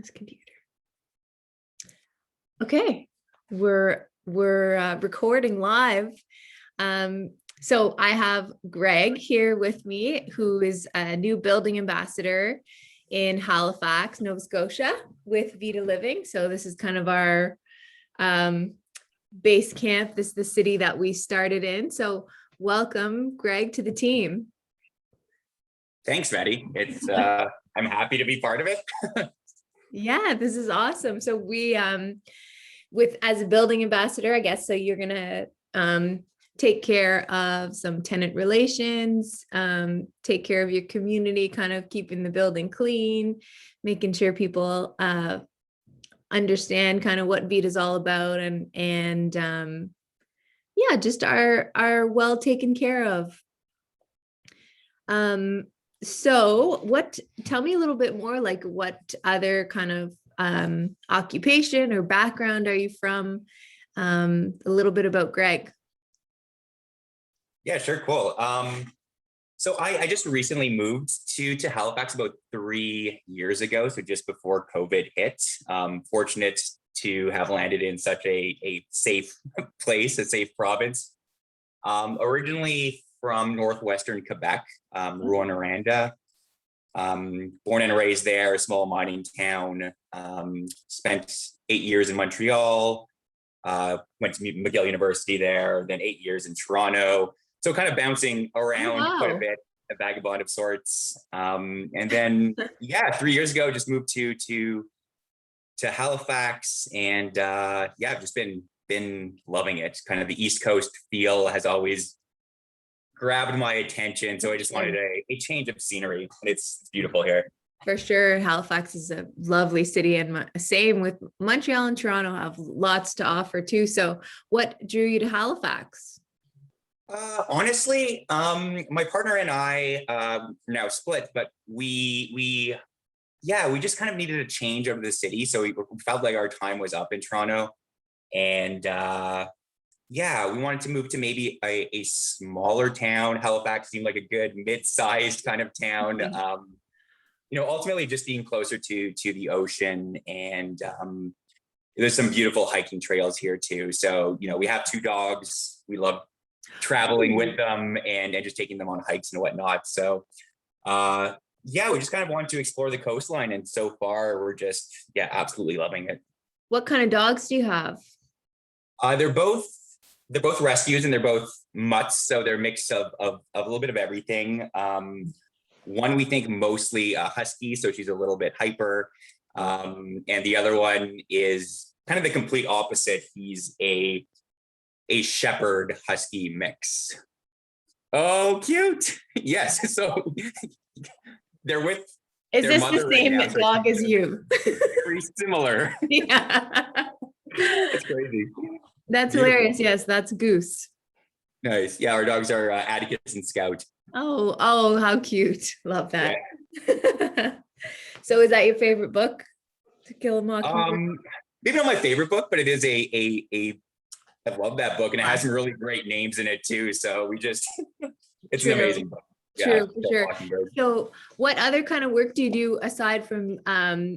this computer. Okay, we're recording live. So I have Greg here with me, who is a new building ambassador in Halifax, Nova Scotia, with Vida Living. So this is kind of our base camp. This is the city that we started in. So welcome, Greg, to the team. Thanks, Maddie. It's I'm happy to be part of it. Yeah, this is awesome. So we as a building ambassador, I guess, so you're gonna take care of some tenant relations, take care of your community, kind of keeping the building clean, making sure people understand kind of what Vida is all about, and yeah, just are well taken care of. So tell me a little bit more, like what other kind of occupation or background are you from? A little bit about Greg. Yeah, sure, cool. So I just recently moved to Halifax about 3 years ago, so just before COVID hit. Fortunate to have landed in such a safe place, a safe province. Originally from northwestern Quebec, Rouyn-Noranda. Born and raised there, a small mining town. Spent 8 years in Montreal, went to McGill University there, then 8 years in Toronto. So kind of bouncing around quite a bit, a vagabond of sorts. And then, yeah, 3 years ago, just moved to Halifax, and yeah, I've just been loving it. Kind of the East Coast feel has always grabbed my attention, so I just wanted a change of scenery, and it's beautiful here. For sure, Halifax is a lovely city, and same with Montreal and Toronto have lots to offer too. So what drew you to Halifax? Honestly, my partner and I now split, but we just kind of needed a change over the city, so we felt like our time was up in Toronto, and yeah, we wanted to move to maybe a smaller town. Halifax seemed like a good mid-sized kind of town. Ultimately just being closer to the ocean, and there's some beautiful hiking trails here too. So, we have 2 dogs. We love traveling with them and just taking them on hikes and whatnot. So, yeah, we just kind of wanted to explore the coastline, and so far we're just, absolutely loving it. What kind of dogs do you have? They're both rescues, and they're both mutts, so they're a mix of a little bit of everything. One we think mostly a husky, so she's a little bit hyper, and the other one is kind of the complete opposite. He's a shepherd husky mix. Oh, cute! Yes, so they're with. Is this the same dog as you? Very similar. Yeah, it's crazy. That's beautiful. Hilarious. Yes, that's Goose. Nice. Yeah, our dogs are Atticus and Scout. Oh, how cute. Love that. Yeah. So is that your favorite book, To Kill a Mockingbird? Maybe not my favorite book, but it is I love that book, and it has some really great names in it too. So it's an amazing book. True, for sure. So what other kind of work do you do aside from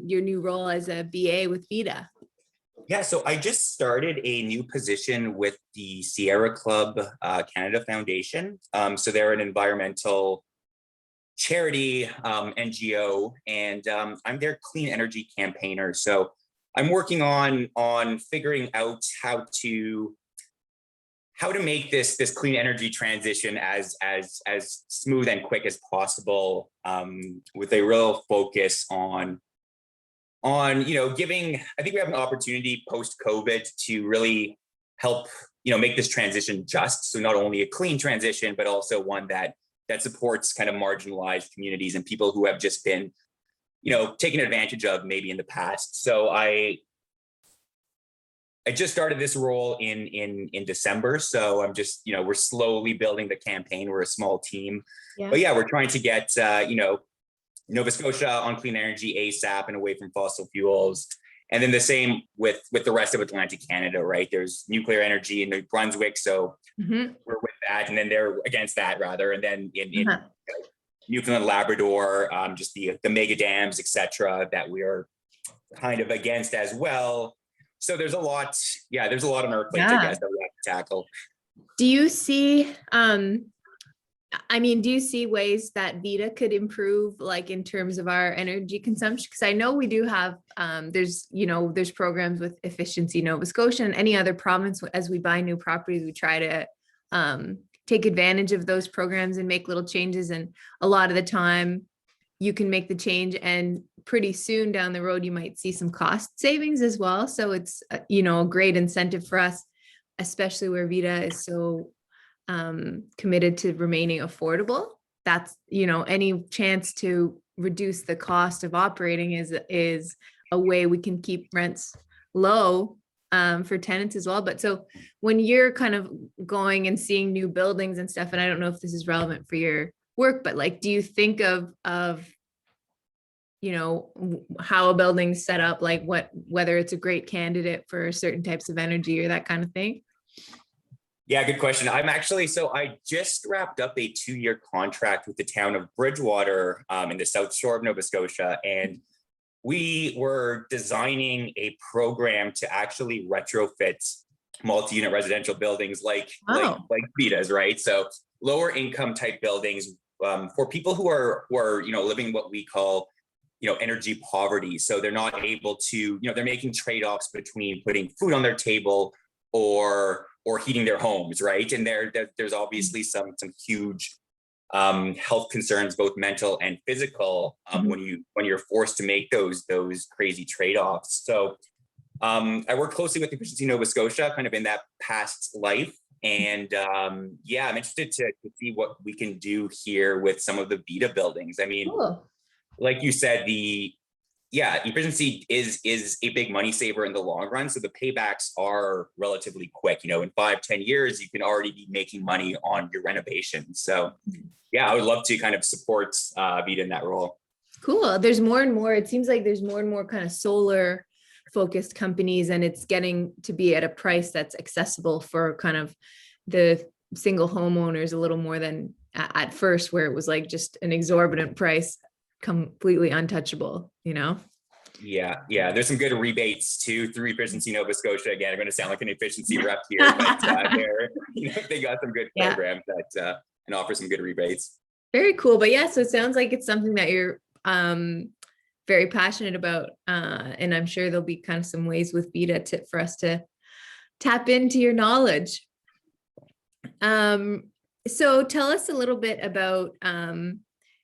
your new role as a BA with Vida? Yeah, so I just started a new position with the Sierra Club Canada Foundation. So they're an environmental charity, NGO, and I'm their clean energy campaigner. So I'm working on figuring out how to make this clean energy transition as smooth and quick as possible, with a real focus on giving. I think we have an opportunity post-COVID to really help, make this transition just. So not only a clean transition, but also one that supports kind of marginalized communities and people who have just been, taken advantage of maybe in the past. So I just started this role in December. So I'm just, we're slowly building the campaign. We're a small team, but yeah, we're trying to get, Nova Scotia on clean energy ASAP and away from fossil fuels. And then the same with the rest of Atlantic Canada, right? There's nuclear energy in New Brunswick, so we're with that, and then they're against that rather. And then in Newfoundland, Labrador, just the mega dams, etc., that we are kind of against as well. So there's a lot, there's a lot on our plates, I Yeah. guess, that we have to tackle. Do you see, do you see ways that Vida could improve, like in terms of our energy consumption? Because I know we do have, there's programs with Efficiency Nova Scotia and any other province. As we buy new properties, we try to take advantage of those programs and make little changes. And a lot of the time, you can make the change, and pretty soon down the road, you might see some cost savings as well. So it's a great incentive for us, especially where Vida is so committed to remaining affordable. That's, any chance to reduce the cost of operating is a way we can keep rents low for tenants as well. But so when you're kind of going and seeing new buildings and stuff, and I don't know if this is relevant for your work, but like, do you think of how a building's set up, like whether it's a great candidate for certain types of energy or that kind of thing? Yeah, good question. I just wrapped up a 2-year contract with the town of Bridgewater in the South Shore of Nova Scotia. And we were designing a program to actually retrofit multi-unit residential buildings like Vida's, right? So lower income type buildings for people who are living what we call energy poverty. So they're not able to, they're making trade-offs between putting food on their table or heating their homes, right? And there's obviously some huge health concerns, both mental and physical, when you're forced to make those crazy trade-offs. So I work closely with Efficiency Nova Scotia, kind of in that past life, and I'm interested to see what we can do here with some of the Vida buildings. I mean, Cool. Like you said, efficiency is a big money saver in the long run. So the paybacks are relatively quick. In 5-10 years, you can already be making money on your renovation. So I would love to kind of support Vida in that role. Cool. There's more and more, it seems like there's more and more kind of solar focused companies, and it's getting to be at a price that's accessible for kind of the single homeowners a little more than at first, where it was like just an exorbitant price, completely untouchable. Yeah, there's some good rebates too through Efficiency Nova Scotia. Again, I'm going to sound like an efficiency rep here, but they got some good programs that can offer some good rebates. Very cool. But so it sounds like it's something that you're very passionate about, and I'm sure there'll be kind of some ways with Vida for us to tap into your knowledge. So tell us a little bit about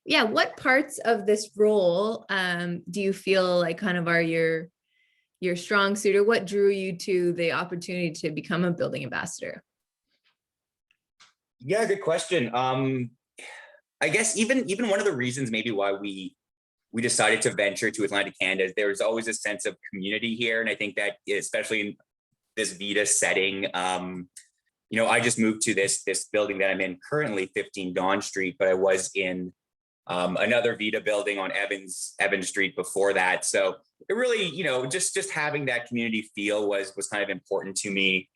what parts of this role do you feel like kind of are your strong suit, or what drew you to the opportunity to become a building ambassador? Yeah, good question. I guess even one of the reasons maybe why we decided to venture to Atlantic Canada is there's always a sense of community here. And I think that especially in this Vida setting, I just moved to this building that I'm in currently, 15 Don Street, but I was in another Vida building on Evans Street before that. So it really, just having that community feel was kind of important to me.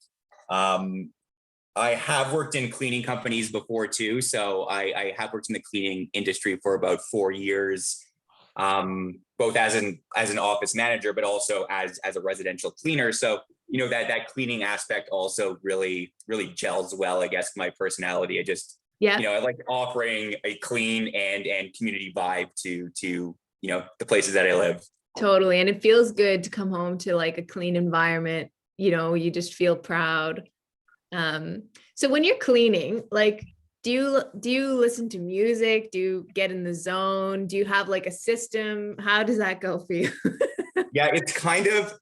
I have worked in cleaning companies before too. So I have worked in the cleaning industry for about 4 years, both as an office manager, but also as a residential cleaner. So, that cleaning aspect also really, really gels well, I guess, my personality. I like offering a clean and community vibe to the places that I live. Totally. And it feels good to come home to like a clean environment. You just feel proud. So when you're cleaning, like, do you listen to music? Do you get in the zone? Do you have like a system? How does that go for you? Yeah, it's kind of,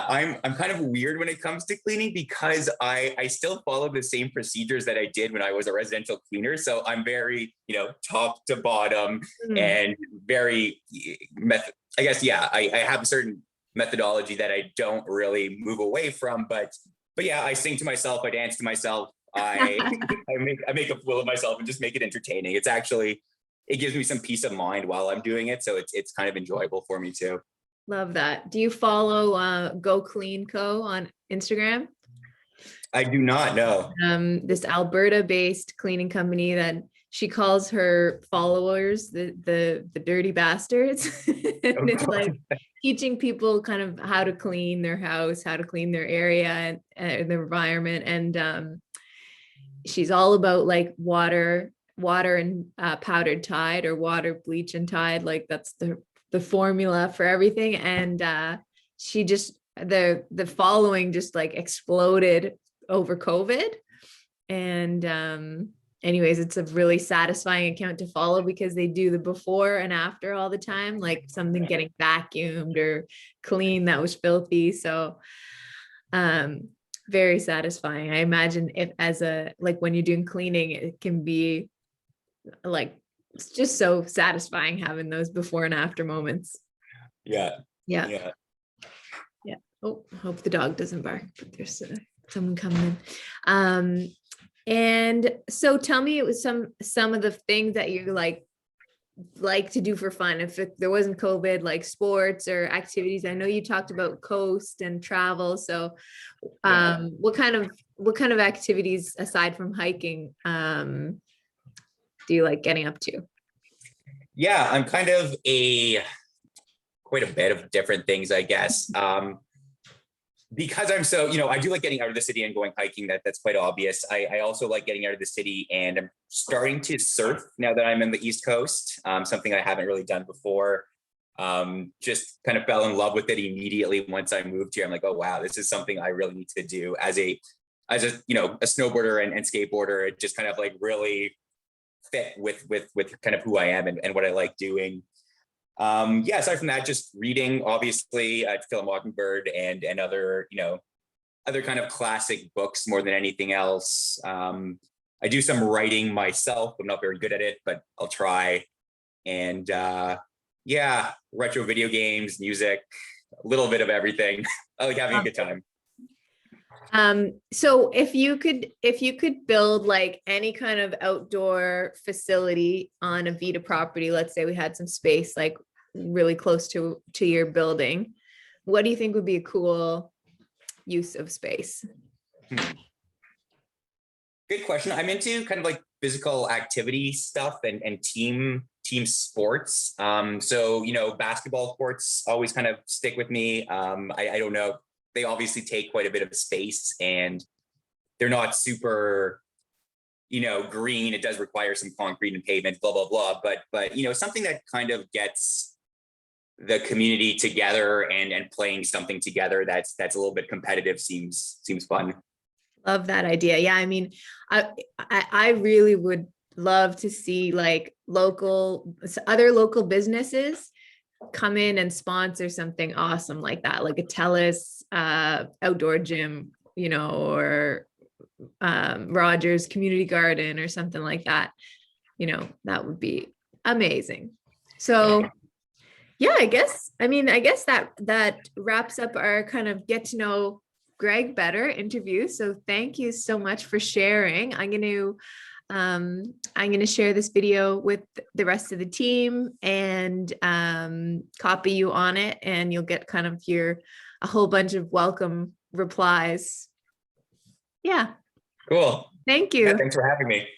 I'm kind of weird when it comes to cleaning because I still follow the same procedures that I did when I was a residential cleaner. So I'm very, top to bottom and very I have a certain methodology that I don't really move away from, but I sing to myself, I dance to myself, I make a fool of myself and just make it entertaining. It gives me some peace of mind while I'm doing it. So it's kind of enjoyable for me too. Love that. Do you follow Go Clean Co on Instagram? I do not know. This Alberta-based cleaning company that she calls her followers the dirty bastards. And it's like teaching people kind of how to clean their house, how to clean their area and their environment. And she's all about like water and powdered tide, or water, bleach, and tide. Like that's the formula for everything. And she just the following just like exploded over COVID. And anyways, it's a really satisfying account to follow because they do the before and after all the time, like something getting vacuumed or clean that was filthy. So very satisfying. I imagine if as a like when you're doing cleaning, it can be like it's just so satisfying having those before and after moments. Yeah. Yeah. Oh, hope the dog doesn't bark, but there's someone coming in. And so tell me, it was some of the things that you like to do for fun. If there wasn't COVID, like sports or activities. I know you talked about coast and travel. So what kind of activities aside from hiking do you like getting up to? Yeah, I'm kind of quite a bit of different things, I guess. Because I'm so, I do like getting out of the city and going hiking. That's quite obvious. I also like getting out of the city, and I'm starting to surf now that I'm in the East Coast. Something I haven't really done before. Just kind of fell in love with it immediately once I moved here. I'm like, oh wow, this is something I really need to do as a a snowboarder and skateboarder. It just kind of like really fit with kind of who I am and what I like doing. Aside from that, just reading, obviously, To Kill a Mockingbird and other, other kind of classic books more than anything else. I do some writing myself. I'm not very good at it, but I'll try. And retro video games, music, a little bit of everything. I like having a good time. So if you could build like any kind of outdoor facility on a Vida property, let's say we had some space like really close to your building, what do you think would be a cool use of space? Good question. I'm into kind of like physical activity stuff and team sports. So, basketball courts always kind of stick with me. I don't know. They obviously take quite a bit of space and they're not super, green. It does require some concrete and pavement, blah, blah, blah. But something that kind of gets the community together and playing something together that's a little bit competitive seems fun. Love that idea. Yeah. I mean, I really would love to see like other local businesses come in and sponsor something awesome like that, like a Telus outdoor gym, or Rogers Community Garden or something like that. That would be amazing. So I guess that wraps up our kind of get to know Greg better interview. So thank you so much for sharing. I'm going to share this video with the rest of the team and copy you on it, and you'll get kind of a whole bunch of welcome replies. Yeah. Cool. Thank you. Yeah, thanks for having me.